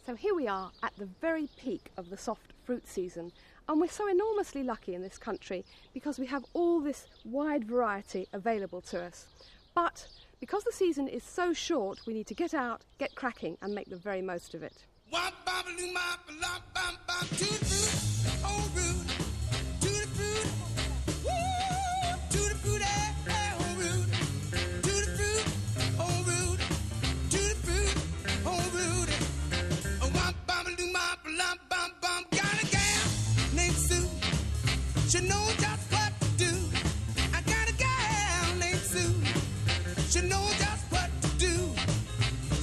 So here we are at the very peak of the soft fruit season, and we're so enormously lucky in this country because we have all this wide variety available to us. But because the season is so short, we need to get out, get cracking and make the very most of it. She knows just what to do. I got a gal named Sue. She knows just what to do.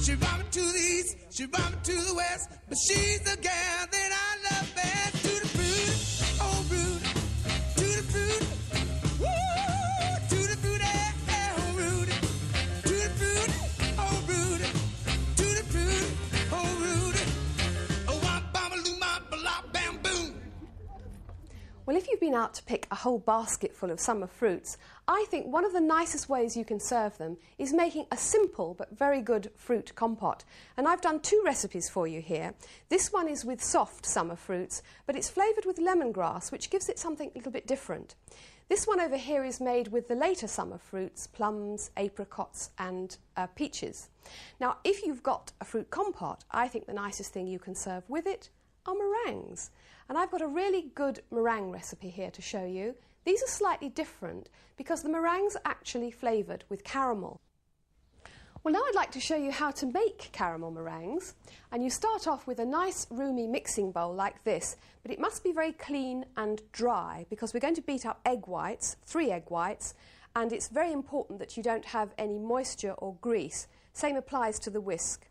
She brought me to the east, she brought me to the west, but she's the gal that I love best. To the fruit, oh fruit, to the fruit, woo, to the fruit, oh fruit, to the fruit, oh fruit, to the fruit, oh fruit, oh wah bam loo ma blah bam boom. Well, if you've been out to pick a whole basket full of summer fruits, I think one of the nicest ways you can serve them is making a simple but very good fruit compote. And I've done two recipes for you here. This one is with soft summer fruits, but it's flavoured with lemongrass, which gives it something a little bit different. This one over here is made with the later summer fruits, plums, apricots and peaches. Now, if you've got a fruit compote, I think the nicest thing you can serve with it are meringues. And I've got a really good meringue recipe here to show you. These are slightly different because the meringues are actually flavoured with caramel. Well, now I'd like to show you how to make caramel meringues. And you start off with a nice roomy mixing bowl like this, but it must be very clean and dry because we're going to beat up egg whites, 3 egg whites, and it's very important that you don't have any moisture or grease. Same applies to the whisk.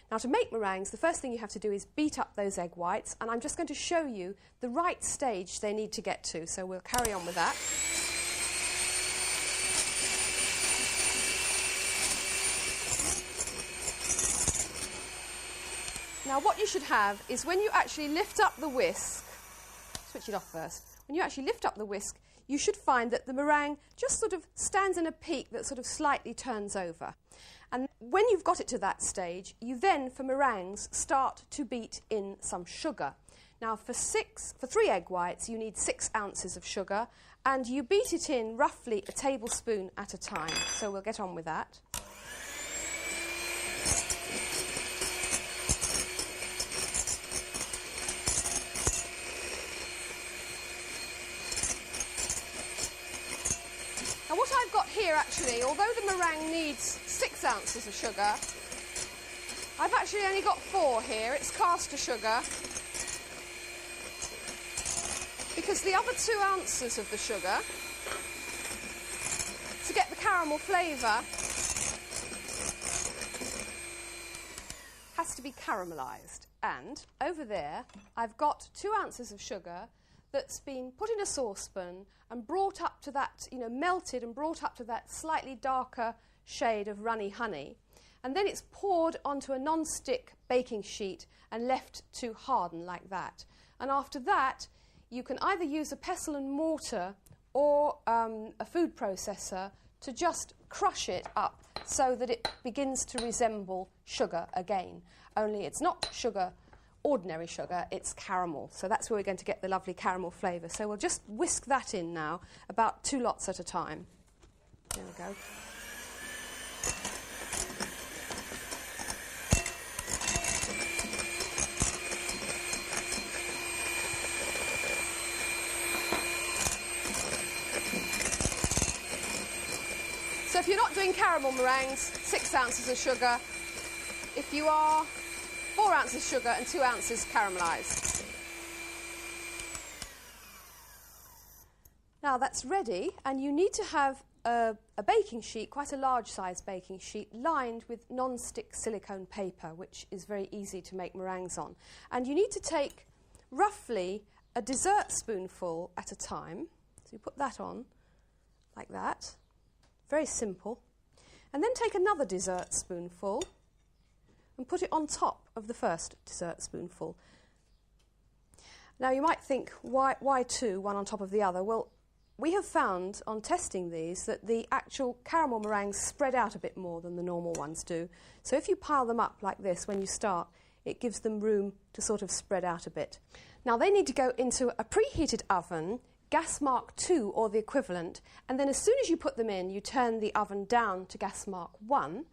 Now, to make meringues, the first thing you have to do is beat up those egg whites, and I'm just going to show you the right stage they need to get to, so we'll carry on with that. Now, what you should have is when you actually lift up the whisk, switch it off first, when you actually lift up the whisk, you should find that the meringue just sort of stands in a peak that sort of slightly turns over. And when you've got it to that stage, you then, for meringues, start to beat in some sugar. Now, for 3 egg whites, you need 6 ounces of sugar, and you beat it in roughly a tablespoon at a time. So we'll get on with that. Now, what I've got here, actually, although the meringue needs 6 ounces of sugar, I've actually only got 4 here. It's caster sugar, because the other 2 ounces of the sugar, to get the caramel flavour, has to be caramelised. And over there, I've got 2 ounces of sugar that's been put in a saucepan and brought up to that, melted and brought up to that slightly darker shade of runny honey. And then it's poured onto a non-stick baking sheet and left to harden like that. And after that, you can either use a pestle and mortar or a food processor to just crush it up so that it begins to resemble sugar again. Only it's not sugar, ordinary sugar, it's caramel. So that's where we're going to get the lovely caramel flavour. So we'll just whisk that in now, about 2 lots at a time. There we go. So if you're not doing caramel meringues, 6 ounces of sugar. If you are, 4 ounces sugar and 2 ounces caramelised. Now that's ready, and you need to have a baking sheet, quite a large size baking sheet, lined with non-stick silicone paper, which is very easy to make meringues on. And you need to take roughly a dessert spoonful at a time. So you put that on like that. Very simple. And then take another dessert spoonful and put it on top of the first dessert spoonful. Now you might think, why 2, one on top of the other? Well, we have found on testing these that the actual caramel meringues spread out a bit more than the normal ones do. So if you pile them up like this when you start, it gives them room to sort of spread out a bit. Now they need to go into a preheated oven, gas mark 2 or the equivalent, and then as soon as you put them in, you turn the oven down to gas mark 1.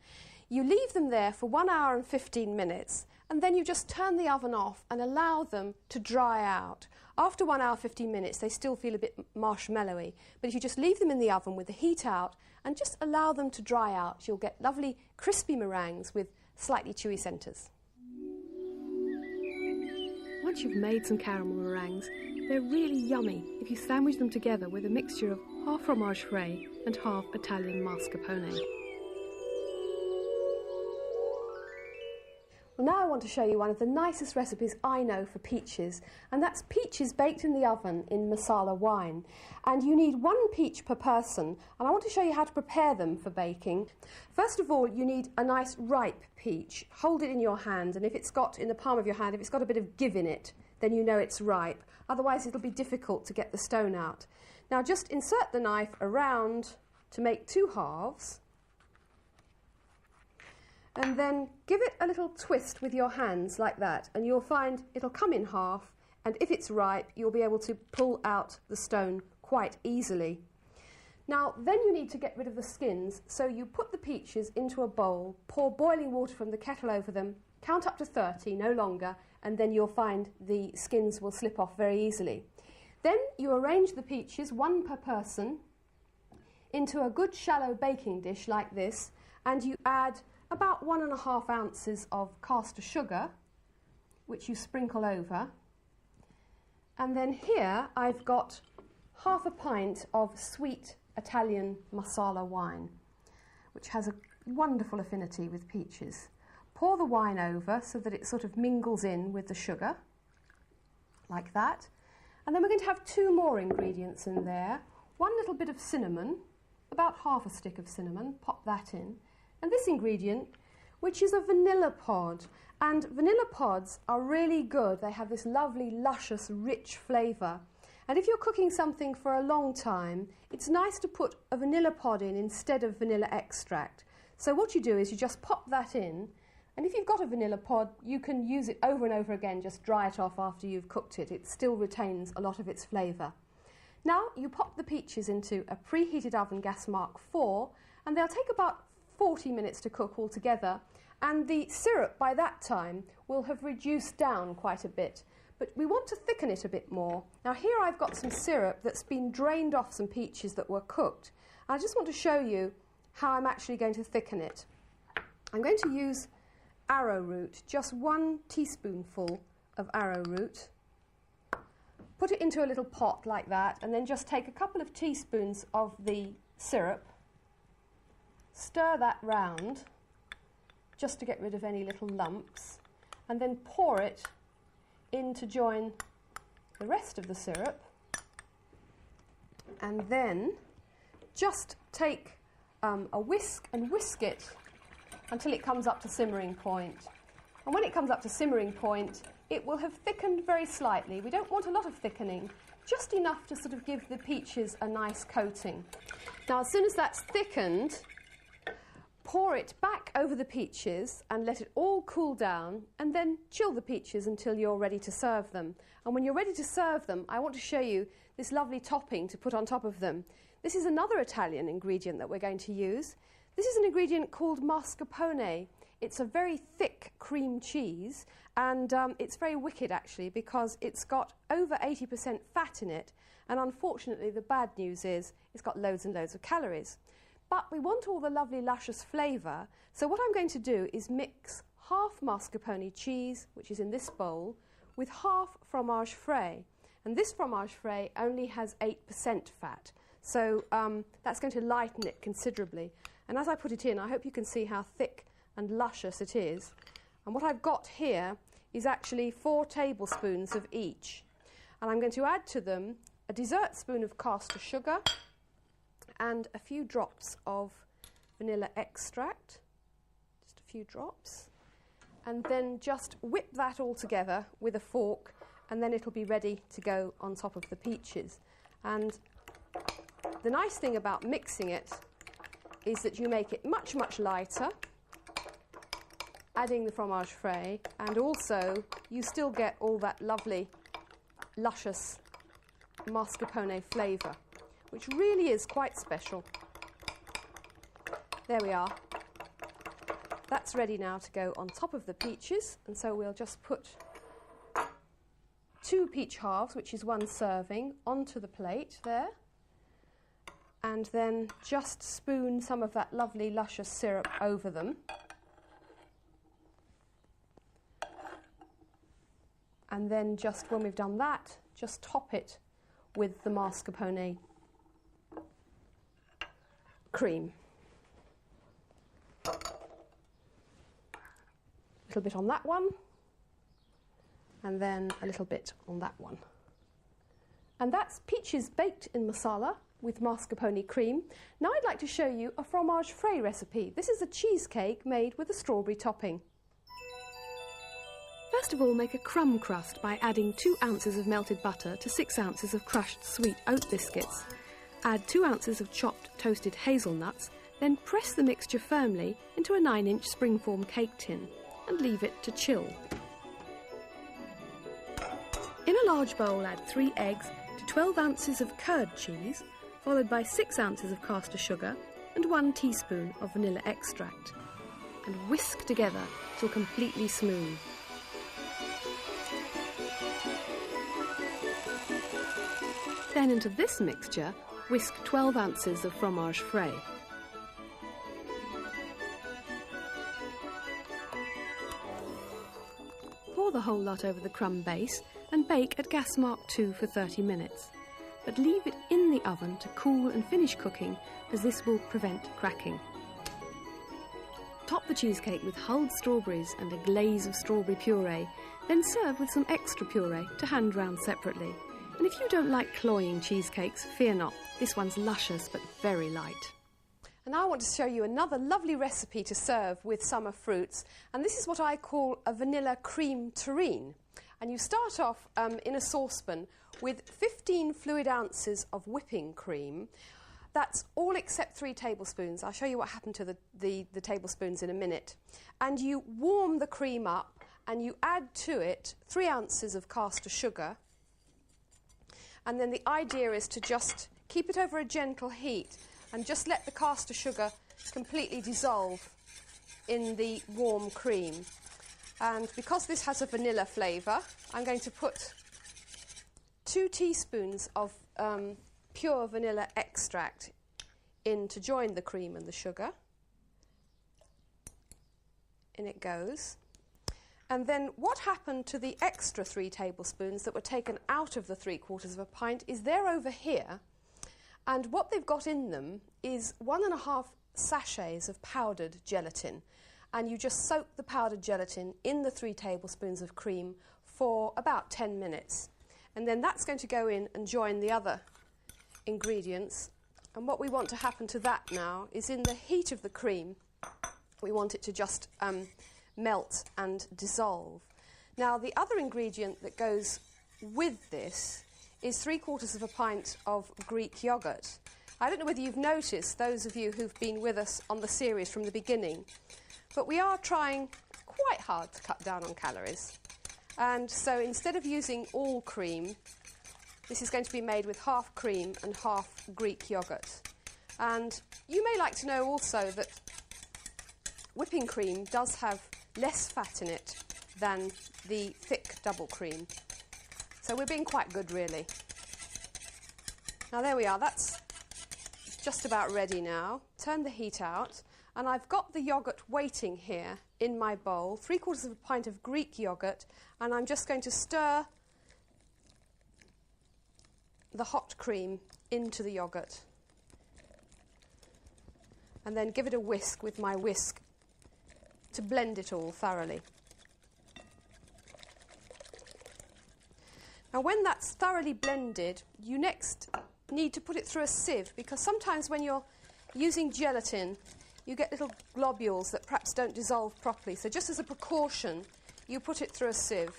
You leave them there for 1 hour and 15 minutes, and then you just turn the oven off and allow them to dry out. After 1 hour 15 minutes, they still feel a bit marshmallowy, but if you just leave them in the oven with the heat out and just allow them to dry out, you'll get lovely crispy meringues with slightly chewy centres. Once you've made some caramel meringues, they're really yummy if you sandwich them together with a mixture of half fromage frais and half Italian mascarpone. Well, now I want to show you one of the nicest recipes I know for peaches, and that's peaches baked in the oven in masala wine. And you need 1 peach per person, and I want to show you how to prepare them for baking. First of all, you need a nice ripe peach. Hold it in your hand, and if it's got, in the palm of your hand, if it's got a bit of give in it, then you know it's ripe. Otherwise, it'll be difficult to get the stone out. Now, just insert the knife around to make 2 halves, and then give it a little twist with your hands like that, and you'll find it'll come in half, and if it's ripe, you'll be able to pull out the stone quite easily. Now, then you need to get rid of the skins, so you put the peaches into a bowl, pour boiling water from the kettle over them, count up to 30, no longer, and then you'll find the skins will slip off very easily. Then you arrange the peaches, 1 per person, into a good shallow baking dish like this, and you add about 1½ ounces of caster sugar, which you sprinkle over. And then here I've got half a pint of sweet Italian masala wine, which has a wonderful affinity with peaches. Pour the wine over so that it sort of mingles in with the sugar, like that. And then we're going to have 2 more ingredients in there. 1 little bit of cinnamon, about half a stick of cinnamon, pop that in. And this ingredient, which is a vanilla pod. And vanilla pods are really good. They have this lovely, luscious, rich flavour. And if you're cooking something for a long time, it's nice to put a vanilla pod in instead of vanilla extract. So what you do is you just pop that in, and if you've got a vanilla pod, you can use it over and over again, just dry it off after you've cooked it. It still retains a lot of its flavour. Now you pop the peaches into a preheated oven, gas mark 4, and they'll take about 40 minutes to cook altogether, and the syrup by that time will have reduced down quite a bit, but we want to thicken it a bit more. Now here I've got some syrup that's been drained off some peaches that were cooked. I just want to show you how I'm actually going to thicken it. I'm going to use arrowroot, just 1 teaspoonful of arrowroot. Put it into a little pot like that, and then just take a couple of teaspoons of the syrup. Stir that round, just to get rid of any little lumps, and then pour it in to join the rest of the syrup. And then just take a whisk and whisk it until it comes up to simmering point. And when it comes up to simmering point, it will have thickened very slightly. We don't want a lot of thickening, just enough to sort of give the peaches a nice coating. Now, as soon as that's thickened, pour it back over the peaches and let it all cool down, and then chill the peaches until you're ready to serve them. And when you're ready to serve them, I want to show you this lovely topping to put on top of them. This is another Italian ingredient that we're going to use. This is an ingredient called mascarpone. It's a very thick cream cheese, and it's very wicked actually, because it's got over 80% fat in it, and unfortunately the bad news is it's got loads and loads of calories. But we want all the lovely luscious flavour, so what I'm going to do is mix half mascarpone cheese, which is in this bowl, with half fromage frais. And this fromage frais only has 8% fat, so that's going to lighten it considerably. And as I put it in, I hope you can see how thick and luscious it is. And what I've got here is actually 4 tablespoons of each. And I'm going to add to them a dessert spoon of caster sugar and a few drops of vanilla extract, just a few drops, and then just whip that all together with a fork, and then it'll be ready to go on top of the peaches. And the nice thing about mixing it is that you make it much, much lighter, adding the fromage frais, and also you still get all that lovely, luscious mascarpone flavour, which really is quite special. There we are. That's ready now to go on top of the peaches, and so we'll just put 2 peach halves, which is 1 serving, onto the plate there, and then just spoon some of that lovely luscious syrup over them. And then just when we've done that, just top it with the mascarpone cream. A little bit on that one, and then a little bit on that one. And that's peaches baked in masala with mascarpone cream. Now I'd like to show you a fromage frais recipe. This is a cheesecake made with a strawberry topping. First of all, make a crumb crust by adding 2 ounces of melted butter to 6 ounces of crushed sweet oat biscuits. Add 2 ounces of chopped toasted hazelnuts, then press the mixture firmly into a 9-inch springform cake tin and leave it to chill. In a large bowl, add 3 eggs to 12 ounces of curd cheese, followed by 6 ounces of caster sugar and 1 teaspoon of vanilla extract, and whisk together till completely smooth. Then into this mixture, whisk 12 ounces of fromage frais. Pour the whole lot over the crumb base and bake at gas mark 2 for 30 minutes. But leave it in the oven to cool and finish cooking, as this will prevent cracking. Top the cheesecake with hulled strawberries and a glaze of strawberry puree, then serve with some extra puree to hand round separately. And if you don't like cloying cheesecakes, fear not. This one's luscious but very light. And now I want to show you another lovely recipe to serve with summer fruits. And this is what I call a vanilla cream terrine. And you start off in a saucepan with 15 fluid ounces of whipping cream. That's all except 3 tablespoons. I'll show you what happened to the tablespoons in a minute. And you warm the cream up and you add to it 3 ounces of caster sugar. And then the idea is to just keep it over a gentle heat and just let the caster sugar completely dissolve in the warm cream. And because this has a vanilla flavour, I'm going to put 2 teaspoons of pure vanilla extract in to join the cream and the sugar. In it goes. And then what happened to the extra 3 tablespoons that were taken out of the 3/4 of a pint is they're over here, and what they've got in them is 1.5 sachets of powdered gelatin, and you just soak the powdered gelatin in the 3 tablespoons of cream for about 10 minutes. And then that's going to go in and join the other ingredients. And what we want to happen to that now is in the heat of the cream, we want it to just melt and dissolve. Now the other ingredient that goes with this is 3/4 of a pint of Greek yoghurt. I don't know whether you've noticed, those of you who've been with us on the series from the beginning, but we are trying quite hard to cut down on calories. And so instead of using all cream, this is going to be made with half cream and half Greek yoghurt. And you may like to know also that whipping cream does have less fat in it than the thick double cream. So we're being quite good, really. Now there we are, that's just about ready now. Turn the heat out, and I've got the yoghurt waiting here in my bowl, 3/4 of a pint of Greek yoghurt, and I'm just going to stir the hot cream into the yoghurt. And then give it a whisk with my whisk to blend it all thoroughly. Now when that's thoroughly blended, you next need to put it through a sieve, because sometimes when you're using gelatin, you get little globules that perhaps don't dissolve properly. So just as a precaution, you put it through a sieve.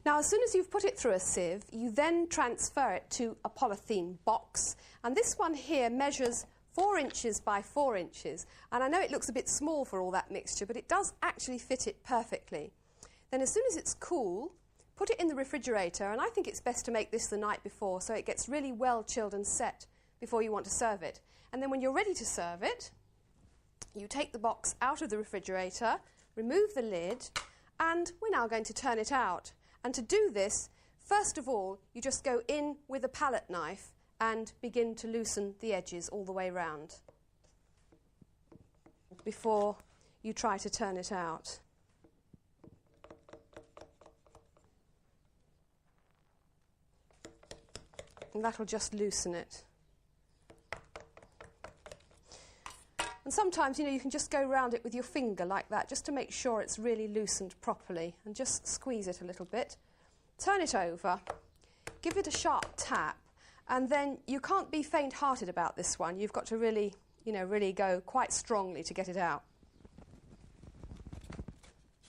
Now as soon as you've put it through a sieve, you then transfer it to a polythene box. And this one here measures 4 inches by 4 inches. And I know it looks a bit small for all that mixture, but it does actually fit it perfectly. Then as soon as it's cool, put it in the refrigerator, and I think it's best to make this the night before so it gets really well chilled and set before you want to serve it. And then when you're ready to serve it, you take the box out of the refrigerator, remove the lid, and we're now going to turn it out. And to do this, first of all, you just go in with a palette knife and begin to loosen the edges all the way round before you try to turn it out. And that'll just loosen it. And sometimes, you can just go around it with your finger like that, just to make sure it's really loosened properly, and just squeeze it a little bit. Turn it over, give it a sharp tap, and then you can't be faint-hearted about this one. You've got to really, really go quite strongly to get it out.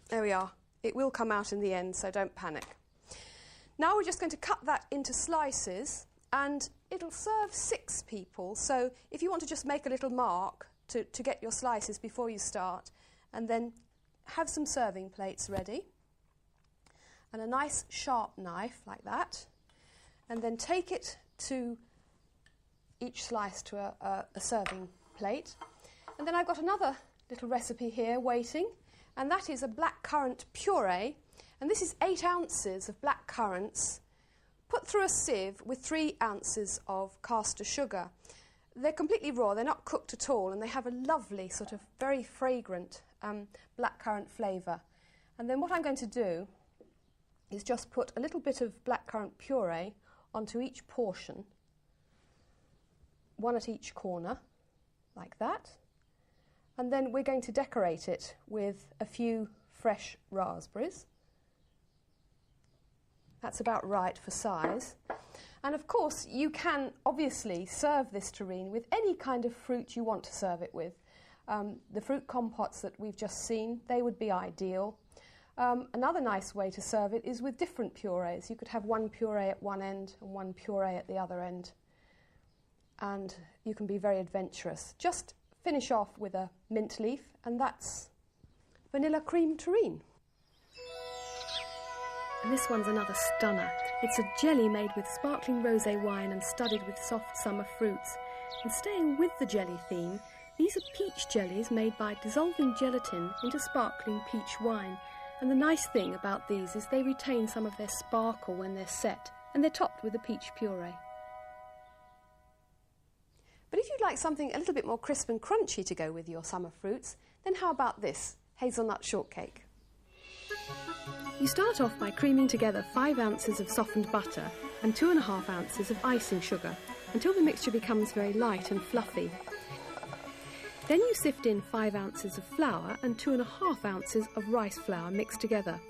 There we are. It will come out in the end, so don't panic. Now we're just going to cut that into slices, and it'll serve 6 people. So if you want to just make a little mark to get your slices before you start, and then have some serving plates ready, and a nice sharp knife like that, and then take it to each slice to a serving plate. And then I've got another little recipe here waiting, and that is a blackcurrant puree, and this is 8 ounces of black currants put through a sieve with 3 ounces of caster sugar. They're completely raw, they're not cooked at all, and they have a lovely sort of very fragrant blackcurrant flavour. And then what I'm going to do is just put a little bit of blackcurrant puree onto each portion, 1 at each corner, like that. And then we're going to decorate it with a few fresh raspberries. That's about right for size. And of course, you can obviously serve this terrine with any kind of fruit you want to serve it with. The fruit compotes that we've just seen, they would be ideal. Another nice way to serve it is with different purees. You could have 1 puree at one end and 1 puree at the other end. And you can be very adventurous. Just finish off with a mint leaf, and that's vanilla cream terrine. And this one's another stunner. It's a jelly made with sparkling rosé wine and studded with soft summer fruits. And staying with the jelly theme, these are peach jellies made by dissolving gelatin into sparkling peach wine. And the nice thing about these is they retain some of their sparkle when they're set, and they're topped with a peach puree. But if you'd like something a little bit more crisp and crunchy to go with your summer fruits, then how about this hazelnut shortcake? You start off by creaming together 5 ounces of softened butter and 2.5 ounces of icing sugar until the mixture becomes very light and fluffy. Then you sift in 5 ounces of flour and 2.5 ounces of rice flour mixed together.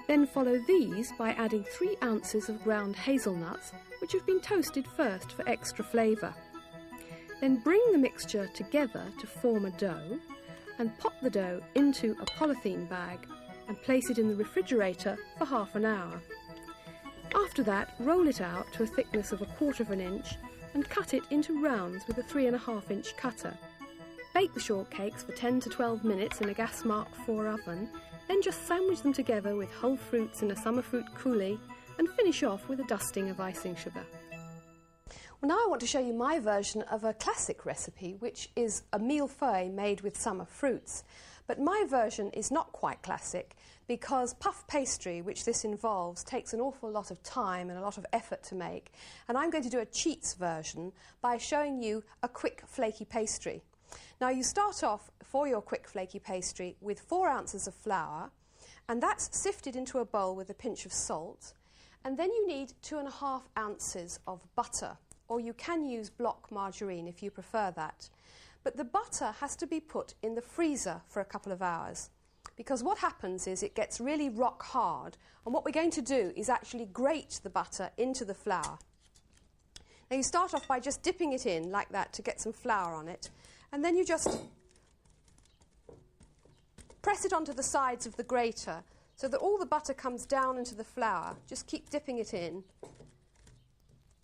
Then follow these by adding 3 ounces of ground hazelnuts, which have been toasted first for extra flavour. Then bring the mixture together to form a dough, and pop the dough into a polythene bag and place it in the refrigerator for half an hour. After that, roll it out to a thickness of 1/4 inch and cut it into rounds with a 3.5 inch cutter. Bake the shortcakes for 10 to 12 minutes in a gas mark 4 oven, then just sandwich them together with whole fruits in a summer fruit coulis and finish off with a dusting of icing sugar. Well, now I want to show you my version of a classic recipe, which is a millefeuille made with summer fruits. But my version is not quite classic because puff pastry, which this involves, takes an awful lot of time and a lot of effort to make. And I'm going to do a cheats version by showing you a quick flaky pastry. Now you start off for your quick flaky pastry with 4 ounces of flour, and that's sifted into a bowl with a pinch of salt. And then you need 2.5 ounces of butter, or you can use block margarine if you prefer that. But the butter has to be put in the freezer for a couple of hours, because what happens is it gets really rock hard, and what we're going to do is actually grate the butter into the flour. Now you start off by just dipping it in like that to get some flour on it, and then you just press it onto the sides of the grater so that all the butter comes down into the flour. Just keep dipping it in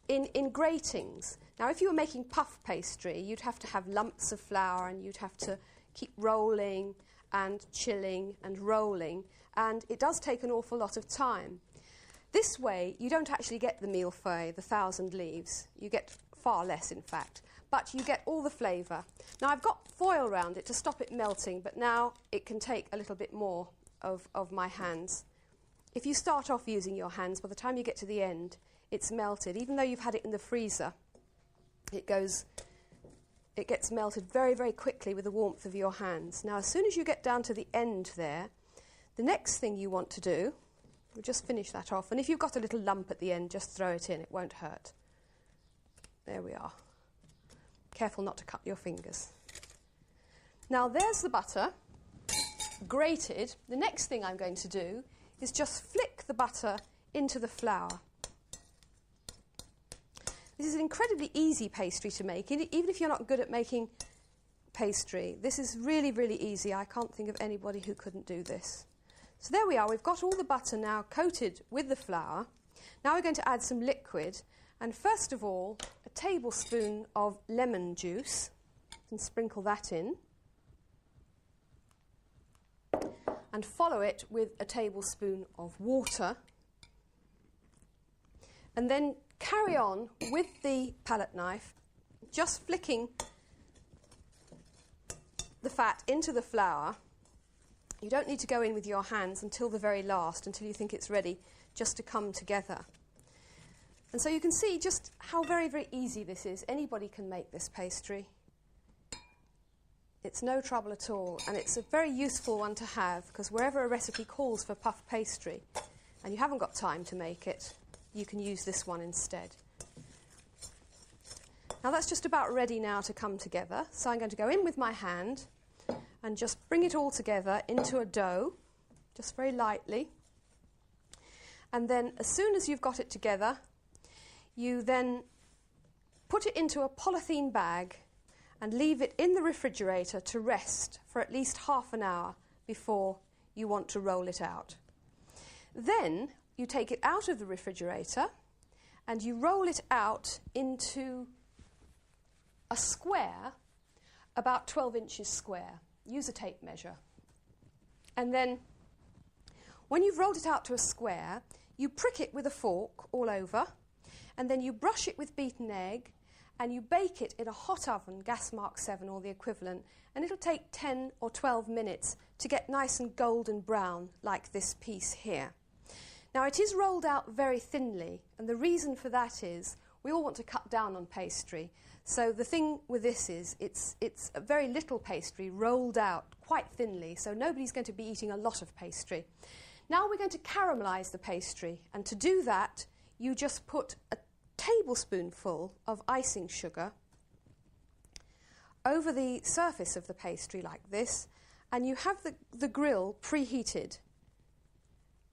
in gratings. Now, if you were making puff pastry, you'd have to have lumps of flour and you'd have to keep rolling and chilling and rolling, and it does take an awful lot of time. This way, you don't actually get the millefeuille, the 1,000 leaves. You get far less, in fact, but you get all the flavour. Now, I've got foil around it to stop it melting, but now it can take a little bit more of my hands. If you start off using your hands, by the time you get to the end, it's melted. Even though you've had it in the freezer, it gets melted very, very quickly with the warmth of your hands. Now, as soon as you get down to the end there, the next thing you want to do, we'll just finish that off. And if you've got a little lump at the end, just throw it in. It won't hurt. There we are. Careful not to cut your fingers. Now, there's the butter, grated. The next thing I'm going to do is just flick the butter into the flour. This is an incredibly easy pastry to make, even if you're not good at making pastry. This is really, really easy. I can't think of anybody who couldn't do this. So there we are. We've got all the butter now coated with the flour. Now we're going to add some liquid. And first of all, a tablespoon of lemon juice. You can sprinkle that in. And follow it with a tablespoon of water. And then carry on with the palette knife, just flicking the fat into the flour. You don't need to go in with your hands until the very last, until you think it's ready just to come together. And so you can see just how very, very easy this is. Anybody can make this pastry. It's no trouble at all, and it's a very useful one to have, because wherever a recipe calls for puff pastry and you haven't got time to make it, you can use this one instead. Now that's just about ready now to come together. So I'm going to go in with my hand and just bring it all together into a dough, just very lightly. And then as soon as you've got it together, you then put it into a polythene bag and leave it in the refrigerator to rest for at least half an hour before you want to roll it out. Then you take it out of the refrigerator and you roll it out into a square about 12 inches square. Use a tape measure. And then when you've rolled it out to a square, you prick it with a fork all over, and then you brush it with beaten egg, and you bake it in a hot oven, gas mark 7 or the equivalent, and it'll take 10 or 12 minutes to get nice and golden brown like this piece here. Now, it is rolled out very thinly, and the reason for that is we all want to cut down on pastry. So the thing with this is it's a very little pastry rolled out quite thinly, so nobody's going to be eating a lot of pastry. Now we're going to caramelise the pastry, and to do that, you just put a tablespoonful of icing sugar over the surface of the pastry like this, and you have the grill preheated.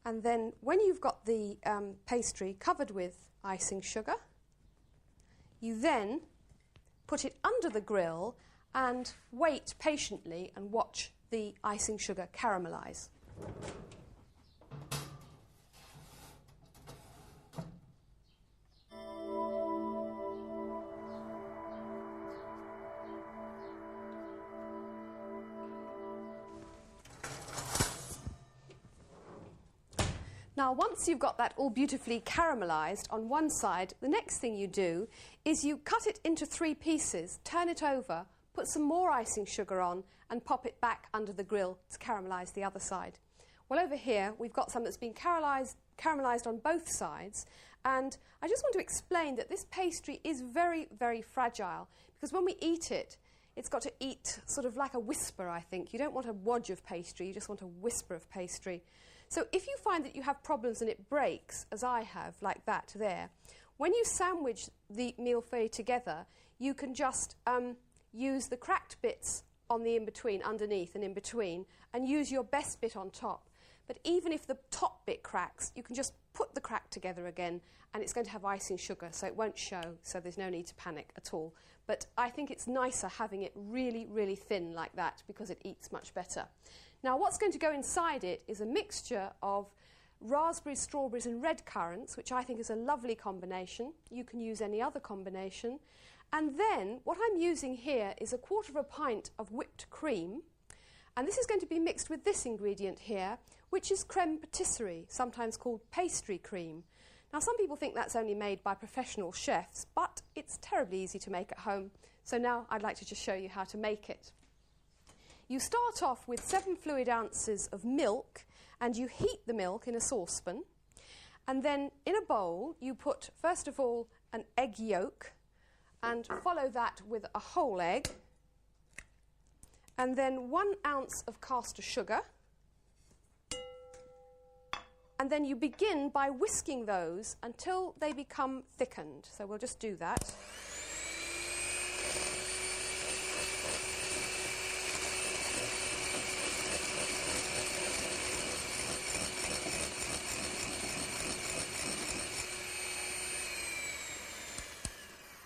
And then when you've got the pastry covered with icing sugar, you then put it under the grill and wait patiently and watch the icing sugar caramelise. Now, once you've got that all beautifully caramelised on one side, the next thing you do is you cut it into 3 pieces, turn it over, put some more icing sugar on, and pop it back under the grill to caramelise the other side. Well, over here, we've got some that's been caramelised on both sides, and I just want to explain that this pastry is very, very fragile, because when we eat it, it's got to eat sort of like a whisper, I think. You don't want a wodge of pastry, you just want a whisper of pastry. So if you find that you have problems and it breaks, as I have, like that there, when you sandwich the millefeuille together, you can just use the cracked bits on the in-between, underneath and in-between, and use your best bit on top. But even if the top bit cracks, you can just put the crack together again, and it's going to have icing sugar, so it won't show, so there's no need to panic at all. But I think it's nicer having it really, really thin like that, because it eats much better. Now, what's going to go inside it is a mixture of raspberries, strawberries and red currants, which I think is a lovely combination. You can use any other combination. And then what I'm using here is 1/4 pint of whipped cream. And this is going to be mixed with this ingredient here, which is creme patisserie, sometimes called pastry cream. Now, some people think that's only made by professional chefs, but it's terribly easy to make at home. So now I'd like to just show you how to make it. You start off with 7 fluid ounces of milk, and you heat the milk in a saucepan. And then in a bowl, you put, first of all, an egg yolk, and follow that with a whole egg. And then 1 ounce of caster sugar. And then you begin by whisking those until they become thickened. So we'll just do that.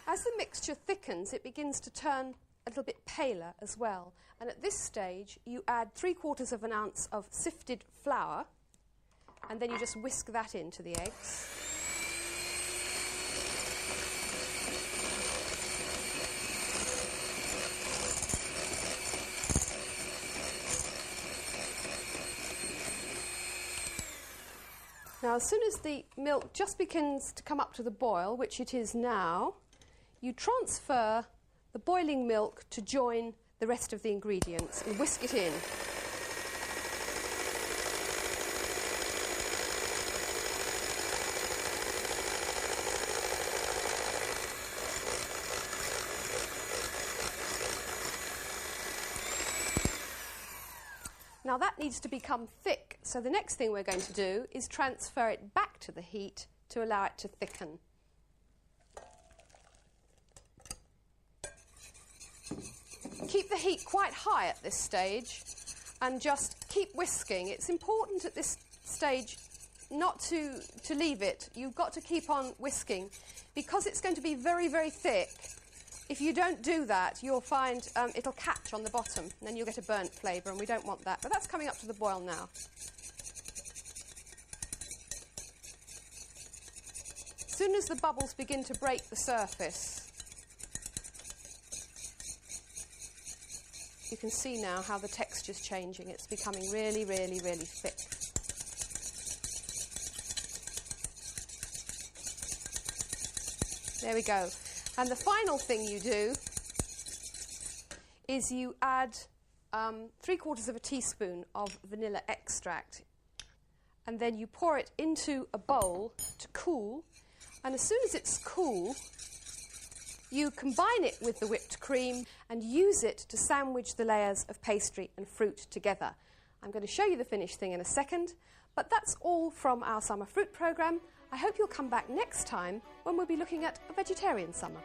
As the mixture thickens, it begins to turn a little bit paler as well. And at this stage, you add 3/4 ounce of sifted flour, and then you just whisk that into the eggs. Now, as soon as the milk just begins to come up to the boil, which it is now, you transfer the boiling milk to join the rest of the ingredients and whisk it in. Now that needs to become thick, so the next thing we're going to do is transfer it back to the heat to allow it to thicken. Keep the heat quite high at this stage and just keep whisking. It's important at this stage not to leave it. You've got to keep on whisking because it's going to be very, very thick. If you don't do that, you'll find it'll catch on the bottom and then you'll get a burnt flavour, and we don't want that. But that's coming up to the boil now. As soon as the bubbles begin to break the surface, you can see now how the texture's changing. It's becoming really, really, really thick. There we go. And the final thing you do is you add 3/4 teaspoon of vanilla extract, and then you pour it into a bowl to cool. And as soon as it's cool, you combine it with the whipped cream and use it to sandwich the layers of pastry and fruit together. I'm going to show you the finished thing in a second, but that's all from our summer fruit programme. I hope you'll come back next time when we'll be looking at a vegetarian summer.